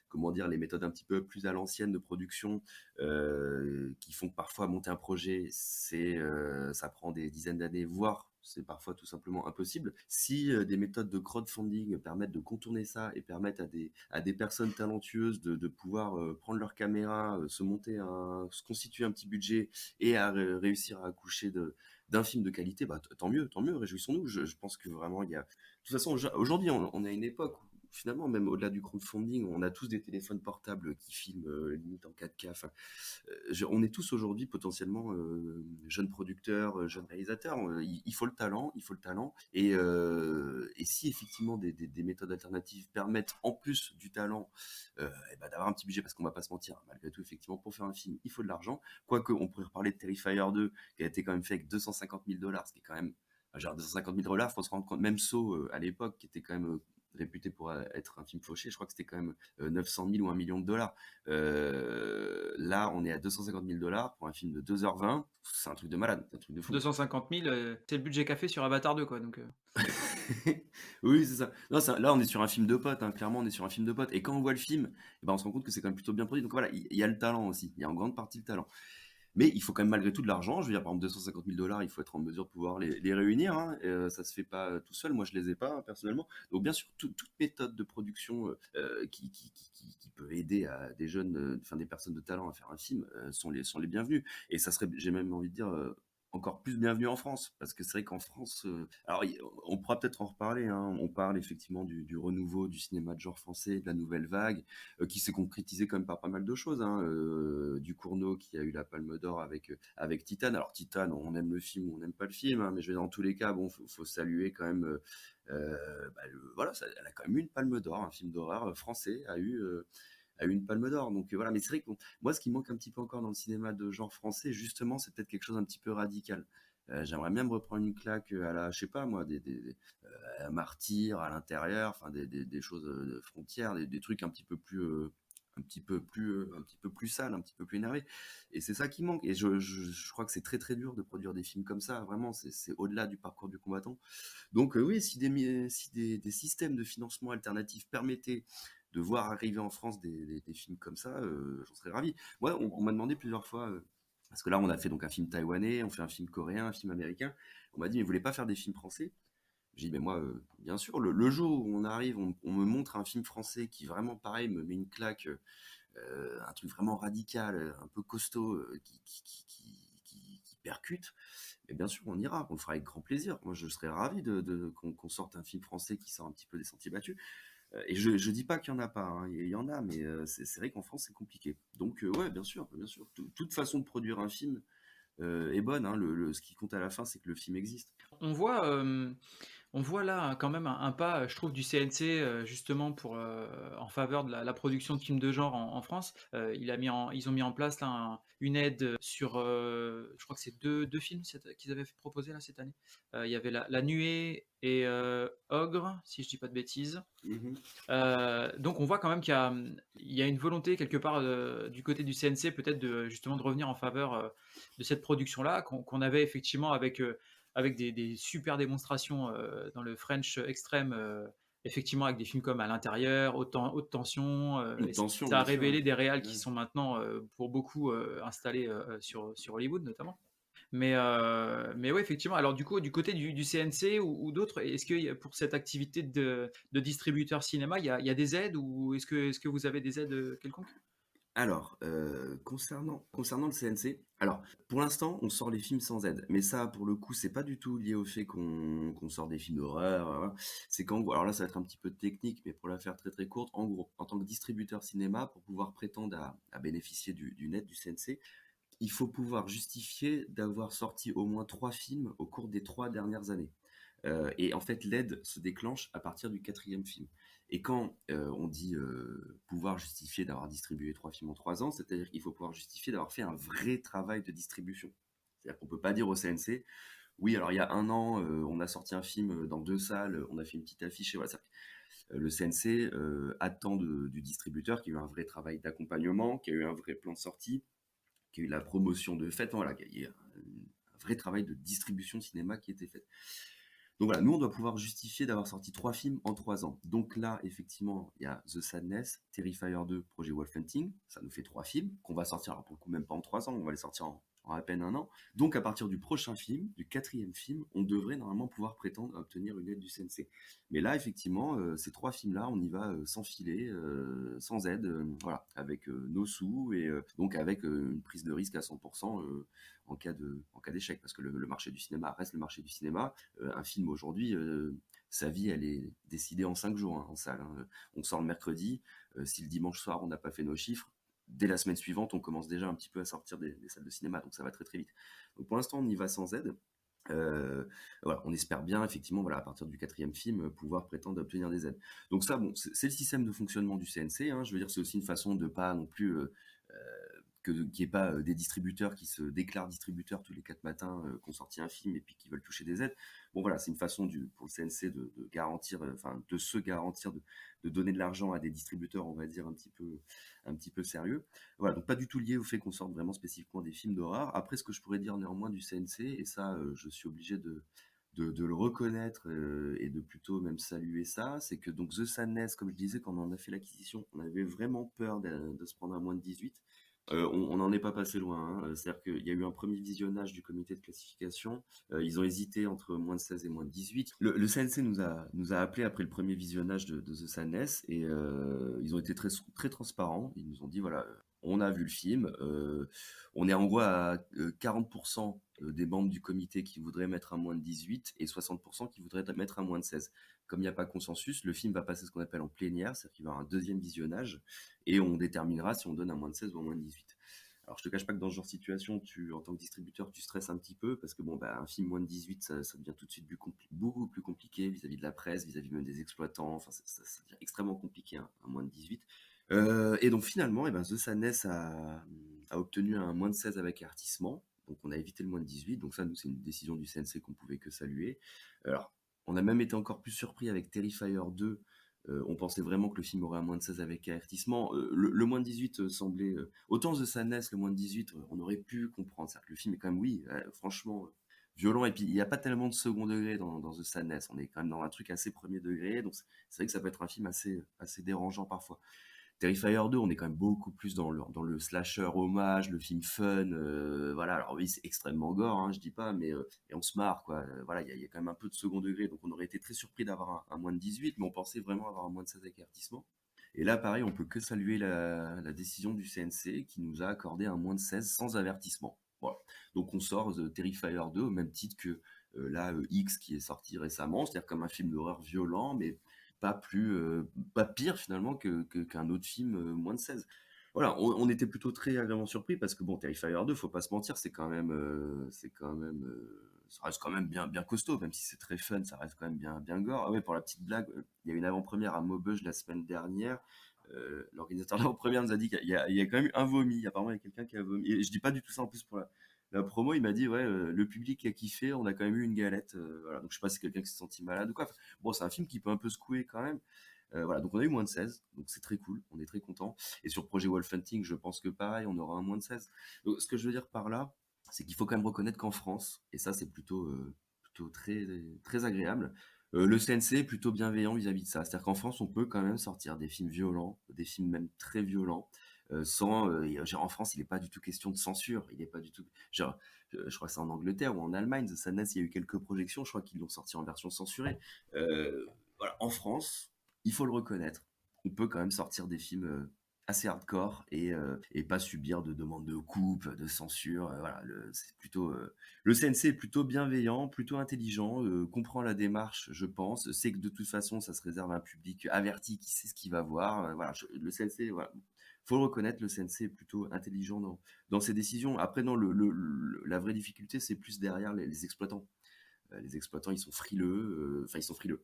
comment dire, les méthodes un petit peu plus à l'ancienne de production, qui font que parfois monter un projet, ça prend des dizaines d'années, voire c'est parfois tout simplement impossible. Si des méthodes de crowdfunding permettent de contourner ça et permettent à des personnes talentueuses de pouvoir prendre leur caméra, se constituer un petit budget et à réussir à accoucher d'un film de qualité, bah, tant mieux, réjouissons-nous. Je pense que vraiment, de toute façon, aujourd'hui, on est à une époque où, finalement, même au-delà du crowdfunding, on a tous des téléphones portables qui filment limite en 4K. Enfin, on est tous aujourd'hui potentiellement jeunes producteurs, jeunes réalisateurs. Il faut le talent, il faut le talent. Et si effectivement des méthodes alternatives permettent en plus du talent et ben, d'avoir un petit budget, parce qu'on va pas se mentir, malgré tout, effectivement, pour faire un film, il faut de l'argent. Quoique, on pourrait reparler de Terrifier 2, qui a été quand même fait avec 250 000 $, ce qui est quand même, genre 250 000 $, faut se rendre compte, même Saw à l'époque, qui était quand même réputé pour être un film fauché, je crois que c'était quand même 900 000 ou 1 million de dollars. Là, on est à 250 000 $ pour un film de 2h20. C'est un truc de malade, un truc de fou. 250 000, c'est le budget qu'a fait sur Avatar 2, quoi. Donc, Oui, c'est ça. Non, là, on est sur un film de potes, hein, clairement, on est sur un film de potes. Et quand on voit le film, eh ben, on se rend compte que c'est quand même plutôt bien produit. Donc voilà, il y a le talent aussi. Il y a en grande partie le talent. Mais il faut quand même malgré tout de l'argent. Je veux dire, par exemple, 250 000 $, il faut être en mesure de pouvoir les réunir. Hein. Ça se fait pas tout seul. Moi, je les ai pas, hein, personnellement. Donc, bien sûr, toute méthode de production qui peut aider à des jeunes, enfin des personnes de talent à faire un film sont les bienvenus. Et ça serait, j'ai même envie de dire, encore plus bienvenu en France. Parce que c'est vrai qu'en France, alors on pourra peut-être en reparler. Hein. On parle effectivement du renouveau du cinéma de genre français, de la nouvelle vague qui s'est concrétisé quand même par pas mal de choses. Hein. Ducournau qui a eu la Palme d'Or avec Titane. Alors Titane, on aime le film ou on n'aime pas le film, hein, mais je vais dans tous les cas, bon, faut saluer quand même. Voilà, elle a quand même eu une Palme d'Or, un film d'horreur français a eu une Palme d'Or. Donc voilà, mais c'est vrai que moi, ce qui manque un petit peu encore dans le cinéma de genre français, justement, c'est peut-être quelque chose un petit peu radical. J'aimerais bien me reprendre une claque à la, je sais pas moi, martyrs à l'intérieur, enfin des choses de frontières, des trucs un petit peu plus sales, un petit peu plus énervés. Et c'est ça qui manque. Et je crois que c'est très très dur de produire des films comme ça. Vraiment, c'est au-delà du parcours du combattant. Donc oui, si des systèmes de financement alternatifs permettaient de voir arriver en France des films comme ça, j'en serais ravi. Moi, on m'a demandé plusieurs fois. Parce que là, on a fait donc un film taïwanais, on fait un film coréen, un film américain. On m'a dit, mais vous voulez pas faire des films français? J'ai dit, mais moi, bien sûr, le jour où on arrive, on me montre un film français qui vraiment, pareil, me met une claque, un truc vraiment radical, un peu costaud, qui percute, et bien sûr, on ira, on le fera avec grand plaisir. Moi, je serais ravi qu'on sorte un film français qui sort un petit peu des sentiers battus. Et je dis pas qu'il y en a pas, hein, il y en a, mais c'est vrai qu'en France, c'est compliqué. Donc, ouais, bien sûr, bien sûr. Toute façon de produire un film est bonne. Hein. Ce qui compte à la fin, c'est que le film existe. on voit, on voit là quand même un pas, je trouve, du CNC justement en faveur de la production de films de genre en France. Ils ont mis en place là, une aide sur, je crois que c'est deux films qu'ils avaient proposé là cette année. Il y avait La Nuée et Ogre, si je dis pas de bêtises. Mhm. Donc on voit quand même il y a une volonté quelque part du côté du CNC peut-être justement de revenir en faveur de cette production-là qu'on avait effectivement avec des super démonstrations dans le French Extreme, effectivement avec des films comme À l'intérieur, Haute tension, Une et tension, ça a bien sûr. révélé des réals qui Ouais. sont maintenant pour beaucoup installés sur Hollywood notamment. Mais ouais, effectivement. Alors du coup, du côté du CNC ou d'autres, est-ce que pour cette activité de distributeur cinéma, il y a des aides ou est-ce que vous avez des aides quelconques? Alors, concernant le CNC, alors pour l'instant, on sort les films sans aide, mais ça, pour le coup, c'est pas du tout lié au fait qu'on sort des films d'horreur. Voilà. C'est qu'en gros, alors là, ça va être un petit peu technique, mais pour la faire très très courte, en gros, en tant que distributeur cinéma, pour pouvoir prétendre à bénéficier d'une aide du CNC, il faut pouvoir justifier d'avoir sorti au moins 3 films au cours des 3 dernières années. Et en fait, l'aide se déclenche à partir du quatrième film. Et quand on dit pouvoir justifier d'avoir distribué 3 films en 3 ans, c'est-à-dire qu'il faut pouvoir justifier d'avoir fait un vrai travail de distribution. C'est-à-dire qu'on ne peut pas dire au CNC, oui, alors il y a un an, on a sorti un film dans 2 salles, on a fait une petite affiche, et voilà. Le CNC attend du distributeur qui a eu un vrai travail d'accompagnement, qui a eu un vrai plan de sortie, qui a eu la promotion de fait, voilà, qu'il y a eu un vrai travail de distribution de cinéma qui a été fait. Donc voilà, nous, on doit pouvoir justifier d'avoir sorti 3 films en 3 ans. Donc là, effectivement, il y a The Sadness, Terrifier 2, Projet Wolf Hunting. Ça nous fait 3 films qu'on va sortir, alors pour le coup, même pas en 3 ans, on va les sortir en à peine un an. Donc à partir du prochain film, du quatrième film, on devrait normalement pouvoir prétendre à obtenir une aide du CNC. Mais là, effectivement, ces 3 films-là, on y va sans filet, sans aide, voilà, avec nos sous et donc avec une prise de risque à 100% en cas d'échec, parce que le marché du cinéma reste le marché du cinéma. Un film aujourd'hui, sa vie, elle est décidée en 5 jours, hein, en salle, hein. On sort le mercredi, si le dimanche soir on n'a pas fait nos chiffres, dès la semaine suivante, on commence déjà un petit peu à sortir des salles de cinéma, donc ça va très très vite. Donc pour l'instant, on y va sans aide. Euh, voilà, on espère bien, effectivement, voilà, à partir du quatrième film, pouvoir prétendre à obtenir des aides. Donc ça, bon, c'est le système de fonctionnement du CNC, hein. Je veux dire, c'est aussi une façon de pas non plus qu'il n'y ait pas des distributeurs qui se déclarent distributeurs tous les 4 matins, qui ont sorti un film et puis qui veulent toucher des aides. Bon voilà, c'est une façon pour le CNC de garantir, enfin de se garantir, de donner de l'argent à des distributeurs, on va dire, un petit peu sérieux. Voilà, donc pas du tout lié au fait qu'on sorte vraiment spécifiquement des films d'horreur. Après, ce que je pourrais dire néanmoins du CNC, et ça, je suis obligé de le reconnaître et de plutôt même saluer ça, c'est que donc The Sadness, comme je disais, quand on en a fait l'acquisition, on avait vraiment peur de se prendre à moins de 18. On n'en est pas passé loin, hein. C'est-à-dire qu'il y a eu un premier visionnage du comité de classification. Ils ont hésité entre moins de 16 et moins de 18. Le CNC nous a appelé après le premier visionnage de The Sadness et ils ont été très, très transparents. Ils nous ont dit, voilà, on a vu le film, on est en gros à 40% des membres du comité qui voudraient mettre un moins de 18 et 60% qui voudraient mettre un moins de 16. Comme il n'y a pas consensus, le film va passer ce qu'on appelle en plénière, c'est-à-dire qu'il va y avoir un deuxième visionnage et on déterminera si on donne un moins de 16 ou un moins de 18. Alors je te cache pas que dans ce genre de situation, en tant que distributeur, tu stresses un petit peu parce que bon, bah, un film moins de 18, ça devient tout de suite beaucoup plus compliqué vis-à-vis de la presse, vis-à-vis même des exploitants. Enfin, ça devient extrêmement compliqué, hein, un moins de 18. Et donc finalement, eh ben, The Sadness a obtenu un moins de 16 avec avertissement. Donc on a évité le moins de 18. Donc ça, nous, c'est une décision du CNC qu'on pouvait que saluer. Alors, on a même été encore plus surpris avec Terrifier 2. On pensait vraiment que le film aurait un moins de 16 avec avertissement. Le moins de 18 semblait... autant The Sadness, le moins de 18, on aurait pu comprendre. C'est-à-dire que le film est quand même, oui, franchement, violent. Et puis, il n'y a pas tellement de second degré dans The Sadness. On est quand même dans un truc assez premier degré. Donc, c'est vrai que ça peut être un film assez dérangeant parfois. Terrifier 2, on est quand même beaucoup plus dans le slasher hommage, le film fun, voilà. Alors oui, c'est extrêmement gore, hein, je dis pas, mais et on se marre, quoi. Voilà, il y a quand même un peu de second degré, donc on aurait été très surpris d'avoir un moins de 18, mais on pensait vraiment avoir un moins de 16 avec avertissement. Et là, pareil, on peut que saluer la décision du CNC qui nous a accordé un moins de 16 sans avertissement. Voilà. Donc on sort The Terrifier 2 au même titre que là, X qui est sorti récemment, c'est-à-dire comme un film d'horreur violent, mais pas plus, pas pire finalement qu'un autre film moins de 16. Voilà, on était plutôt très agréablement surpris parce que bon, Terrifier 2, faut pas se mentir, ça reste quand même bien costaud, même si c'est très fun, ça reste quand même bien gore. Ah ouais, pour la petite blague, il y a eu une avant-première à Maubeuge la semaine dernière. L'organisateur de l'avant-première nous a dit qu'il y a quand même eu un vomi. Apparemment, il y a quelqu'un qui a vomi. Et je dis pas du tout ça en plus pour la promo. Il m'a dit, ouais, le public a kiffé, on a quand même eu une galette. Voilà. Donc je sais pas si c'est quelqu'un qui s'est senti malade ou quoi. Bon, c'est un film qui peut un peu secouer quand même. Voilà, donc on a eu moins de 16, donc c'est très cool, on est très content. Et sur Projet Wolf Hunting, je pense que pareil, on aura un moins de 16. Donc ce que je veux dire par là, c'est qu'il faut quand même reconnaître qu'en France, et ça c'est plutôt très agréable, le CNC est plutôt bienveillant vis-à-vis de ça. C'est-à-dire qu'en France, on peut quand même sortir des films violents, des films même très violents, genre en France, il n'est pas du tout question de censure, il n'est pas du tout... Genre, je crois que c'est en Angleterre ou en Allemagne, The Sadness, il y a eu quelques projections, je crois qu'ils l'ont sorti en version censurée. Voilà, en France, il faut le reconnaître, on peut quand même sortir des films assez hardcore et pas subir de demandes de coupe, de censure. Voilà, le CNC est plutôt bienveillant, plutôt intelligent, comprend la démarche, je pense, sait que de toute façon, ça se réserve à un public averti qui sait ce qu'il va voir. Voilà, le CNC, voilà. Faut le reconnaître, le CNC est plutôt intelligent dans ses décisions. Après, non, la vraie difficulté, c'est plus derrière les exploitants. Les exploitants, ils sont frileux, enfin, ils sont frileux.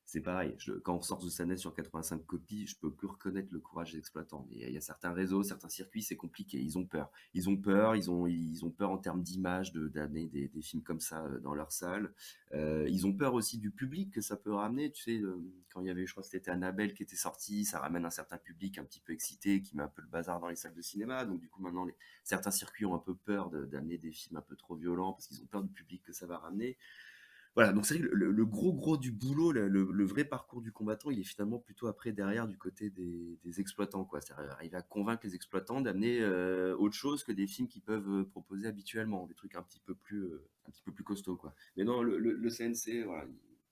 C'est pareil, quand on sort de Sanet sur 85 copies, je peux que reconnaître le courage des exploitants. Mais il y a certains réseaux, certains circuits, c'est compliqué. Ils ont peur. Ils ont peur en termes d'image d'amener des films comme ça dans leur salle. Ils ont peur aussi du public que ça peut ramener. Tu sais, quand il y avait, je crois que c'était Annabelle qui était sortie, ça ramène un certain public un petit peu excité, qui met un peu le bazar dans les salles de cinéma. Donc du coup, maintenant, certains circuits ont un peu peur d'amener des films un peu trop violents parce qu'ils ont peur du public que ça va ramener. voilà, donc c'est vrai que le gros du boulot, le vrai parcours du combattant, il est finalement plutôt après derrière du côté des exploitants, quoi. C'est-à-dire arriver à convaincre les exploitants d'amener autre chose que des films qu'ils peuvent proposer habituellement, des trucs un petit peu plus costauds, quoi. Mais non, le CNC, voilà.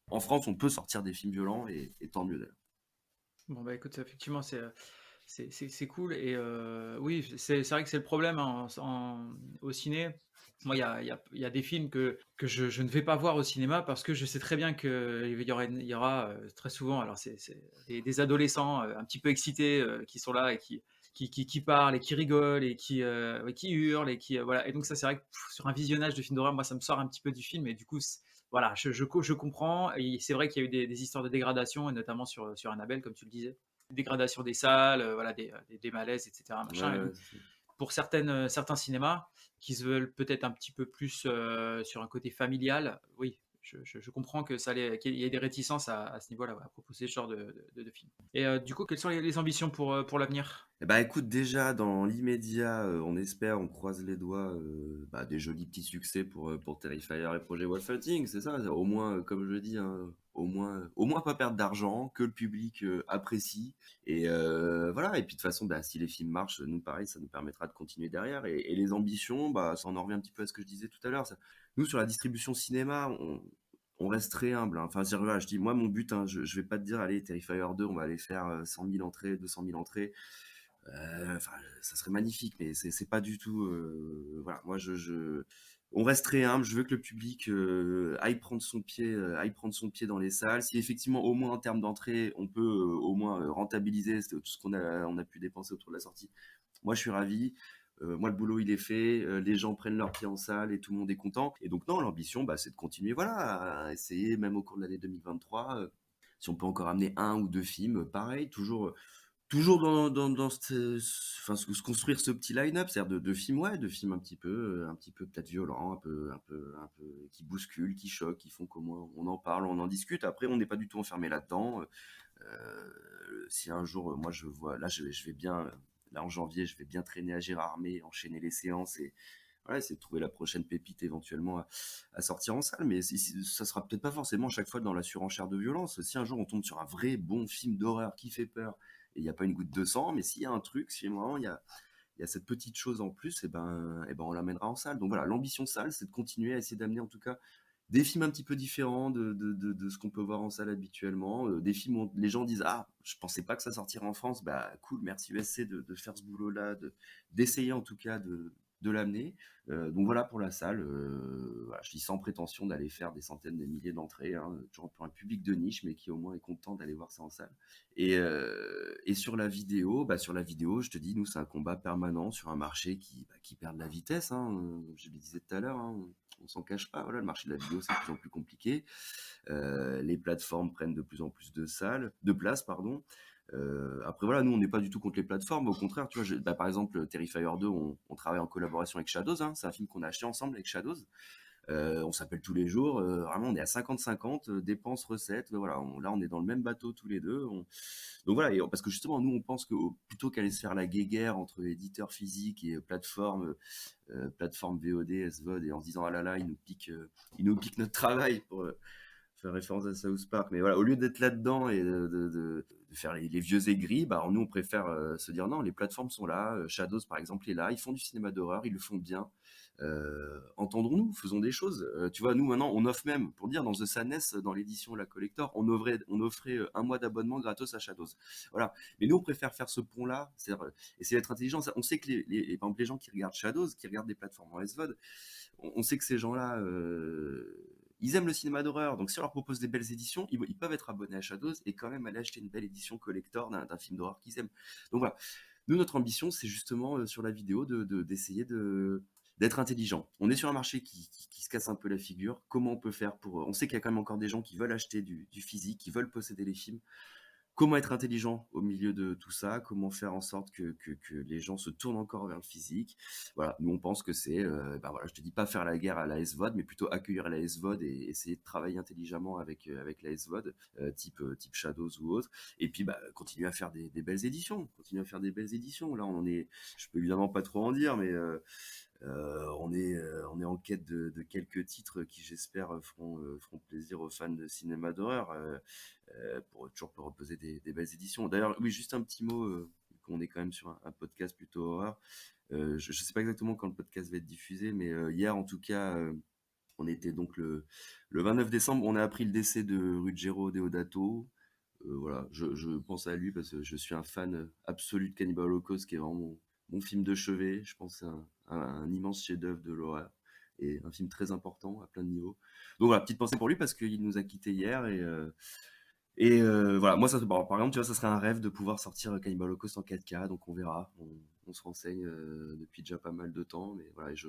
En France, on peut sortir des films violents et tant mieux d'ailleurs. Bon, bah, écoute, effectivement, c'est cool et oui, c'est vrai que c'est le problème, hein, au ciné. Moi, il y a des films que je ne vais pas voir au cinéma parce que je sais très bien qu'il y aura, très souvent, alors c'est des adolescents, un petit peu excités, qui sont là et qui parlent et qui rigolent et ouais, qui hurlent et voilà. Et donc ça, c'est vrai que sur un visionnage de film d'horreur, moi, ça me sort un petit peu du film et du coup, voilà, je comprends et c'est vrai qu'il y a eu des histoires de dégradation et notamment sur Annabelle, comme tu le disais. Dégradation des salles, voilà, des malaises, etc. Ouais, Machin. Et ouais, donc, c'est ça. pour certains cinémas qui se veulent peut-être un petit peu plus sur un côté familial, oui, je comprends qu'il y ait des réticences à ce niveau-là, ouais, à proposer ce genre de film. Et du coup, quelles sont les ambitions pour l'avenir? Eh bah, écoute, déjà, dans l'immédiat, on espère, on croise les doigts, bah, des jolis petits succès pour Terrifier et Projet Wolf Hunting, c'est ça. Au moins, comme je dis, hein, au moins pas perdre d'argent, que le public apprécie. Et voilà. Et puis de toute façon, bah, si les films marchent, nous, pareil, ça nous permettra de continuer derrière. Et les ambitions, bah, ça en revient un petit peu à ce que je disais tout à l'heure. Nous, sur la distribution cinéma, on reste très humble, hein. Enfin, voilà, je dis, moi, mon but, hein, je vais pas te dire, allez, Terrifier 2, on va aller faire 100 000 entrées, 200 000 entrées. Enfin, ça serait magnifique, mais c'est pas du tout. Voilà, moi, on reste très humble. Je veux que le public aille prendre son pied dans les salles. Si effectivement, au moins en termes d'entrée, on peut au moins rentabiliser tout ce on a pu dépenser autour de la sortie. Moi, je suis ravi. Moi, le boulot, il est fait. Les gens prennent leur pied en salle et tout le monde est content. Et donc, non, l'ambition, bah, c'est de continuer, voilà, à essayer, même au cours de l'année 2023, si on peut encore amener un ou deux films, pareil, toujours dans enfin, se construire ce petit line-up, c'est-à-dire de films, ouais, de films un petit peu peut-être violents, un peu qui bousculent, qui choquent, qui font qu'au moins on en parle, on en discute. Après, on n'est pas du tout enfermé là-dedans. Si un jour, moi, je vois, là, je vais bien, là en janvier, je vais bien traîner à Gérardmer, enchaîner les séances et voilà, c'est de trouver la prochaine pépite éventuellement à sortir en salle. Mais ça sera peut-être pas forcément chaque fois dans la surenchère de violence. Si un jour on tombe sur un vrai bon film d'horreur qui fait peur et il n'y a pas une goutte de sang, mais s'il y a un truc, si vraiment il y a cette petite chose en plus, et ben on l'amènera en salle. Donc voilà, l'ambition salle, c'est de continuer à essayer d'amener en tout cas des films un petit peu différents de ce qu'on peut voir en salle habituellement. Des films où les gens disent ah, je pensais pas que ça sortirait en France. Bah cool, merci USC de faire ce boulot-là, d'essayer en tout cas de l'amener. Donc voilà pour la salle. Voilà, je dis sans prétention d'aller faire des centaines de milliers d'entrées, hein, toujours pour un public de niche, mais qui au moins est content d'aller voir ça en salle. Et sur la vidéo, je te dis, nous, c'est un combat permanent sur un marché qui perd de la vitesse, hein. Je le disais tout à l'heure, hein, on s'en cache pas. Voilà, le marché de la vidéo, c'est de plus en plus compliqué. Les plateformes prennent de plus en plus de place, pardon. Après voilà, nous on n'est pas du tout contre les plateformes, au contraire, tu vois, bah, par exemple Terrifier 2, on travaille en collaboration avec Shadows, hein, c'est un film qu'on a acheté ensemble avec Shadows. On s'appelle tous les jours, vraiment on est à 50-50, dépenses, recettes, voilà, là on est dans le même bateau tous les deux. Donc voilà, parce que justement nous on pense que plutôt qu'aller se faire la guéguerre entre éditeurs physiques et plateforme VOD, SVOD, et en se disant ah là là, ils nous piquent notre travail pour faire référence à South Park. Mais voilà, au lieu d'être là-dedans et de faire les vieux aigris, bah, nous, on préfère se dire non, les plateformes sont là. Shadows, par exemple, est là. Ils font du cinéma d'horreur, ils le font bien. Entendons-nous, faisons des choses. Tu vois, nous, maintenant, on offre même, pour dire, dans The Sadness, dans l'édition La Collector, on offrait un mois d'abonnement gratos à Shadows. Voilà. Mais nous, on préfère faire ce pont-là, c'est-à-dire essayer d'être intelligent. On sait que par exemple, les gens qui regardent Shadows, qui regardent des plateformes en SVOD, on sait que ces gens-là, ils aiment le cinéma d'horreur. Donc si on leur propose des belles éditions, ils peuvent être abonnés à Shadows et quand même aller acheter une belle édition collector d'un film d'horreur qu'ils aiment. Donc voilà. Nous, notre ambition, c'est justement sur la vidéo d'essayer d'être intelligent. On est sur un marché qui se casse un peu la figure. Comment on peut faire pour... On sait qu'il y a quand même encore des gens qui veulent acheter du physique, qui veulent posséder les films. Comment être intelligent au milieu de tout ça, comment faire en sorte que les gens se tournent encore vers le physique. Voilà, nous on pense que c'est, ben voilà, je te dis pas faire la guerre à la SVOD, mais plutôt accueillir la SVOD et essayer de travailler intelligemment avec la SVOD, type Shadows ou autre. Et puis bah, continuer à faire des belles éditions, continuer à faire des belles éditions. Là on en est, je peux évidemment pas trop en dire, mais On est en quête de quelques titres qui, j'espère, feront plaisir aux fans de cinéma d'horreur, pour toujours proposer des belles éditions. D'ailleurs, oui, juste un petit mot, qu'on est quand même sur un podcast plutôt horreur. Je sais pas exactement quand le podcast va être diffusé, mais hier, en tout cas, on était donc le 29 décembre, on a appris le décès de Ruggero Deodato. Voilà, je pense à lui parce que je suis un fan absolu de Cannibal Holocaust, qui est vraiment mon film de chevet. Je pense que c'est un immense chef-d'œuvre de l'horreur et un film très important à plein de niveaux. Donc voilà, petite pensée pour lui parce qu'il nous a quittés hier et voilà, moi ça, bon, par exemple, tu vois, ça serait un rêve de pouvoir sortir Cannibal Holocaust en 4K, donc on verra, on se renseigne depuis déjà pas mal de temps, mais voilà, je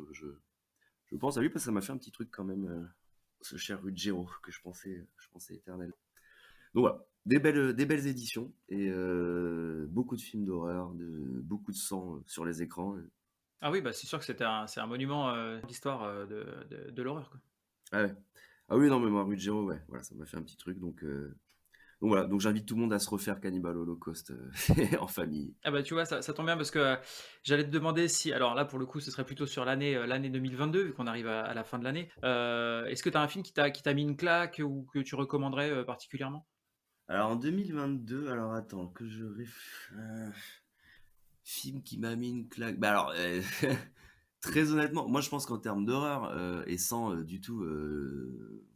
pense à lui parce que ça m'a fait un petit truc quand même, ce cher Ruggiero que je pensais éternel. Donc voilà, des belles éditions et beaucoup de films d'horreur, beaucoup de sang sur les écrans. Ah oui, bah c'est sûr que c'est un monument d'histoire de l'horreur, quoi. Ah ouais. Ah oui, non, mais moi, Ruggiero, ouais, voilà, ça m'a fait un petit truc. Donc voilà, donc j'invite tout le monde à se refaire Cannibal Holocaust en famille. Ah bah tu vois, ça tombe bien parce que j'allais te demander si, alors là pour le coup ce serait plutôt sur l'année 2022 vu qu'on arrive à la fin de l'année. Est-ce que tu as un film qui t'a mis une claque ou que tu recommanderais particulièrement? Alors en 2022, alors attends, que je film qui m'a mis une claque. Bah alors, très honnêtement, moi je pense qu'en termes d'horreur, et sans du tout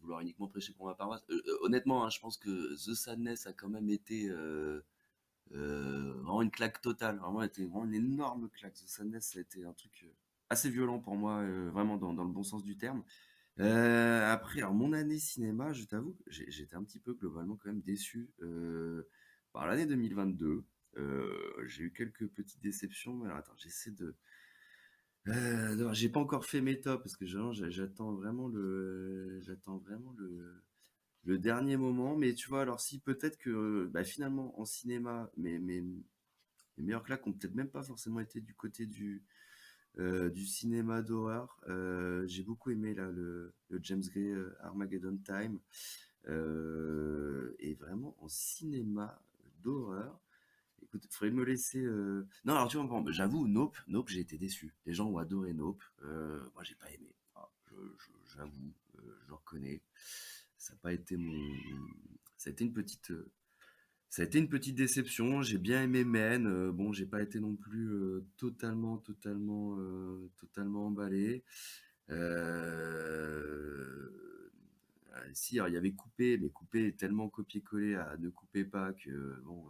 vouloir uniquement prêcher pour ma paroisse, honnêtement, hein, je pense que The Sadness a quand même été vraiment une claque totale. Vraiment, été vraiment une énorme claque. The Sadness, ça a été un truc assez violent pour moi, vraiment dans le bon sens du terme. Après, alors mon année cinéma, je t'avoue, j'étais un petit peu globalement quand même déçu par l'année 2022. J'ai eu quelques petites déceptions, mais alors attends, j'essaie de. Non, j'ai pas encore fait mes tops parce que j'attends vraiment le dernier moment. Mais tu vois, alors si peut-être que bah, finalement en cinéma, mes meilleurs claques ont peut-être même pas forcément été du côté du cinéma d'horreur. J'ai beaucoup aimé là, le James Gray Armageddon Time. Et vraiment en cinéma d'horreur. Écoute, faudrait me laisser. Non, alors tu vois, bon, j'avoue, Nope, j'ai été déçu. Les gens ont adoré Nope. Moi, j'ai pas aimé. Ah, j'avoue, je le reconnais. Ça n'a pas été mon. Ça a été une petite. Ça a été une petite déception. J'ai bien aimé Men. Bon, j'ai pas été non plus totalement emballé. Si, alors, il y avait Coupé, mais Coupé est tellement copié-collé à Ne coupez pas que bon,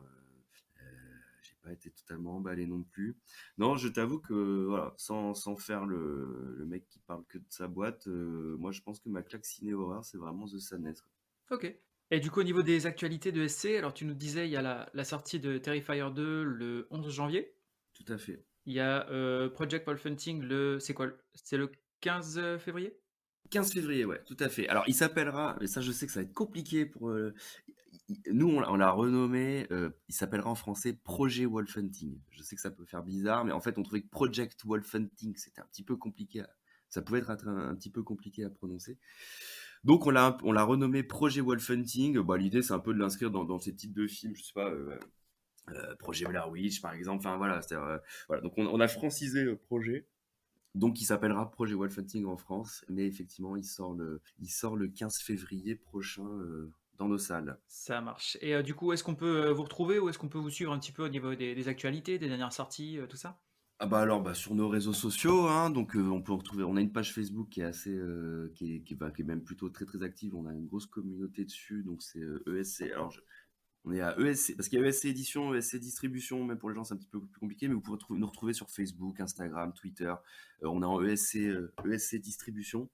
j'ai pas été totalement emballé non plus. Non, je t'avoue que voilà, sans faire le mec qui parle que de sa boîte, moi je pense que ma claque ciné horreur, c'est vraiment The Sadness. Ok. Et du coup au niveau des actualités de SC, alors tu nous disais il y a la sortie de Terrifier 2 le 11 janvier. Tout à fait. Il y a Project Wolfenting c'est quoi? C'est le 15 février? 15 février, ouais, tout à fait. Alors, il s'appellera, mais ça, je sais que ça va être compliqué pour. Nous, on l'a renommé, il s'appellera en français Projet Wolfenting. Je sais que ça peut faire bizarre, mais en fait, on trouvait que Project Wolfenting, c'était un petit peu compliqué. Ça pouvait être un petit peu compliqué à prononcer. Donc, on l'a renommé Projet Wolfenting. Bah, l'idée, c'est un peu de l'inscrire dans ces titres de films, je sais pas, Projet Blair Witch, par exemple. Enfin, voilà, voilà. Donc, on a francisé le projet. Donc, il s'appellera Projet Wolfenting en France, mais effectivement, il sort le 15 février prochain dans nos salles. Ça marche. Et du coup, est-ce qu'on peut vous retrouver ou est-ce qu'on peut vous suivre un petit peu au niveau des actualités, des dernières sorties, tout ça? Ah bah alors bah sur nos réseaux sociaux, hein, donc on peut retrouver, on a une page Facebook qui est assez, qui est même plutôt très très active. On a une grosse communauté dessus, donc c'est ESC. On est à ESC parce qu'il y a ESC édition, ESC distribution. Même pour les gens, c'est un petit peu plus compliqué, mais vous pouvez nous retrouver sur Facebook, Instagram, Twitter. On est en ESC distribution.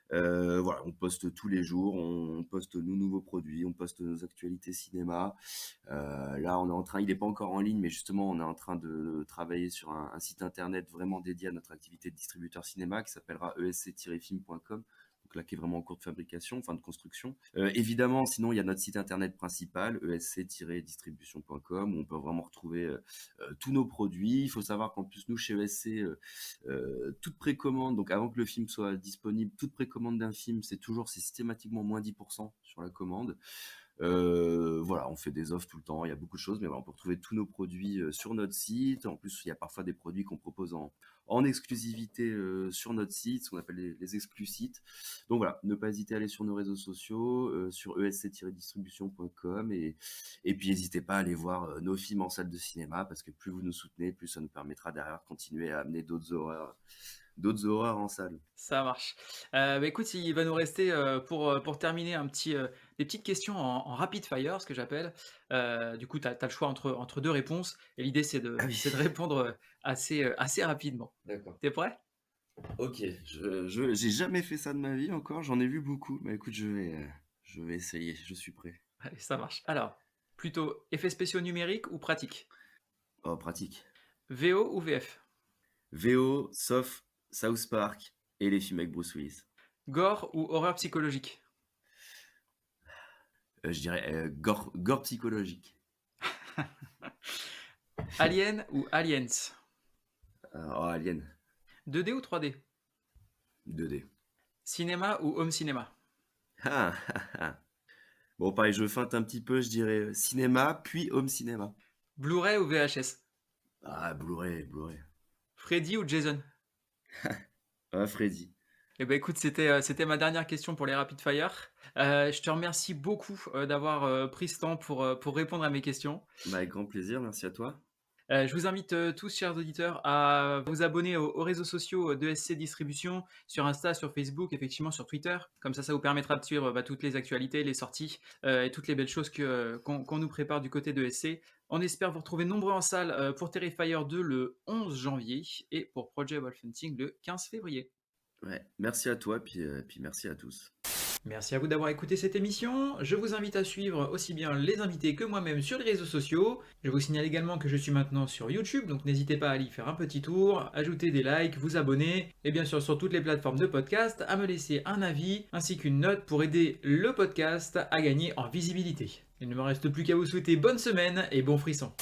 Voilà, on poste tous les jours, on poste nos nouveaux produits, on poste nos actualités cinéma. Là, on est en train, il n'est pas encore en ligne, mais justement, on est en train de travailler sur un site internet vraiment dédié à notre activité de distributeur cinéma qui s'appellera esc-film.com. Donc là, qui est vraiment en cours de fabrication, enfin de construction. Évidemment, sinon, il y a notre site internet principal, esc-distribution.com, où on peut vraiment retrouver tous nos produits. Il faut savoir qu'en plus, nous, chez ESC, toute précommande, donc avant que le film soit disponible, toute précommande d'un film, c'est systématiquement moins 10% sur la commande. Voilà, on fait des offres tout le temps, il y a beaucoup de choses, mais voilà, on peut retrouver tous nos produits sur notre site. En plus, il y a parfois des produits qu'on propose en exclusivité sur notre site, ce qu'on appelle les exclusites. Donc voilà, ne pas hésiter à aller sur nos réseaux sociaux, sur esc-distribution.com et puis n'hésitez pas à aller voir nos films en salle de cinéma parce que plus vous nous soutenez, plus ça nous permettra derrière de continuer à amener d'autres horreurs en salle. Ça marche. Écoute, il va nous rester pour terminer des petites questions en rapid fire, ce que j'appelle. Du coup, tu as le choix entre deux réponses et l'idée, c'est Ah c'est de oui, répondre assez rapidement. d'accord. T'es prêt? Ok, j'ai jamais fait ça de ma vie encore, j'en ai vu beaucoup. Mais écoute, je vais essayer, je suis prêt. Allez, ça marche. Alors, plutôt effets spéciaux numériques ou pratiques? Oh, pratique. VO ou VF? VO, sauf South Park et les films avec Bruce Willis. Gore ou horreur psychologique? Je dirais gore psychologique. Alien ou Aliens? Oh, Alien, 2D ou 3D? 2D. Cinéma ou home cinéma? Ah, ah, ah. Bon, pareil, je feinte un petit peu, je dirais cinéma, puis home cinéma. Blu-ray ou VHS? Ah, Blu-ray. Freddy ou Jason? Ah, Freddy. Eh ben écoute, c'était ma dernière question pour les rapid fire. Je te remercie beaucoup d'avoir pris ce temps pour répondre à mes questions. Bah, avec grand plaisir, merci à toi. Je vous invite tous, chers auditeurs, à vous abonner aux réseaux sociaux de SC Distribution, sur Insta, sur Facebook, effectivement sur Twitter. Comme ça vous permettra de suivre toutes les actualités, les sorties et toutes les belles choses qu'on nous prépare du côté de SC. On espère vous retrouver nombreux en salle pour Terrifier 2 le 11 janvier et pour Project Wolf Hunting le 15 février. Ouais, merci à toi, puis merci à tous. Merci à vous d'avoir écouté cette émission. Je vous invite à suivre aussi bien les invités que moi-même sur les réseaux sociaux. Je vous signale également que je suis maintenant sur YouTube, donc n'hésitez pas à aller y faire un petit tour, ajouter des likes, vous abonner, et bien sûr sur toutes les plateformes de podcast, à me laisser un avis ainsi qu'une note pour aider le podcast à gagner en visibilité. Il ne me reste plus qu'à vous souhaiter bonne semaine et bon frisson.